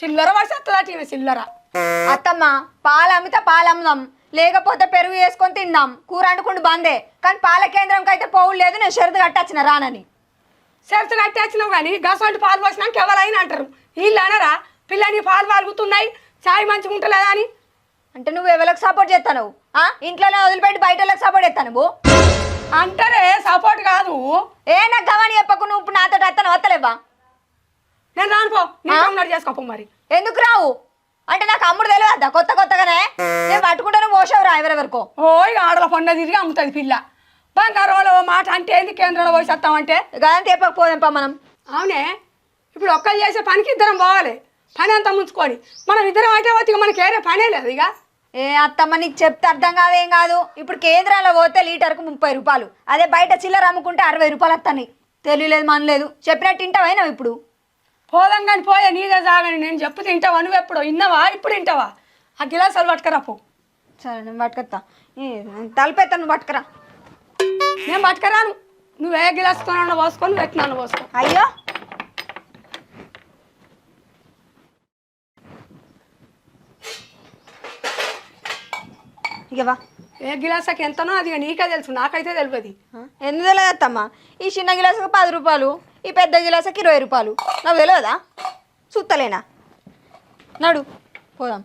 చిల్లర వస్తలా చిల్లర. అత్తమ్మ పాలు అమ్మితే పాలు అమ్ముదాం, లేకపోతే పెరుగు వేసుకొని తిందాం. కూర వండుకుంటూ బందే. కానీ పాల కేంద్రంకి అయితే పోవులు లేదు. నేను షరతు కట్టొచ్చిన రానని. షరతు కట్టేచ్చినావు కానీ గసంటి పాలు పోసినాక ఎవరైనా అంటారు. వీళ్ళు అనరా పిల్లని పాలు పాలుగుతున్నాయి చాయ్ మంచిగా ఉంటలేదా అని. అంటే నువ్వు ఎవరికి సపోర్ట్ చేస్తాను? ఇంట్లోనే వదిలిపెట్టి బయట వాళ్ళకి సపోర్ట్ చేస్తాను నువ్వు అంటారే. సపోర్ట్ కాదు. నాకు గవాని చెప్పకు. నువ్వు ఇప్పుడు నాతో వస్తాను వస్తలేవా? నేను రానుపో నీకు చేసుకోపో. మరి ఎందుకు రావు? అంటే నాకు అమ్ముడు తెలియదా కొత్తగానే? నేను పట్టుకుంటాను పోసావురా ఎవరెవరికో. ఇక ఆడల పండుగ తిరిగి అమ్ముతుంది పిల్ల. బంగారంలో మాట అంటే ఏంది కేంద్రంలో పోసేస్తామంటే గదంతా చెప్పకపోదాంపా మనం. అవునే. ఇప్పుడు ఒక్కరు చేసే పనికి ఇద్దరం పోవాలి. పని అంతా ముంచుకొని మనం ఇద్దరం అయితే పోతే మనకి ఏరే పనే లేదు. ఇక అత్తమ్మ నీకు చెప్తే అర్థం కాదేం కాదు. ఇప్పుడు కేంద్రాల్లో పోతే లీటర్కు 30 రూపాయలు. అదే బయట చిల్లర అమ్ముకుంటే 60 రూపాయలు వస్తాయి. తెలియలేదు మనలేదు. చెప్పినట్టు తింటావైనా ఇప్పుడు? పోదాం కానీ పోయే నీదే సాగని. నేను చెప్పు తింటావా? నువ్వు ఎప్పుడు విన్నావా? ఇప్పుడు తింటావా? ఆ గిలాసాలు పట్టుకరా పో. సరే నేను పట్టుకొస్తా. తలపెత్తా, నువ్వు పట్టుకురా. నేను పట్టుకరాను. నువ్వు ఏ గిలాసుతో పోసుకొని పెట్టినాను పోసుకో. అయ్యో ఇక ఏ గిలాసకి ఎంతనో అది నీకే తెలుసు, నాకైతే తెలియదు. ఎందుకు తెలియదు అత్తమ్మ? ఈ చిన్న గిలాసుకు 10 రూపాయలు, ఈ పెద్ద గిలాసుకి 20 రూపాయలు. నాకు తెలియదా? చూస్తలేనా? నడు పోదాం.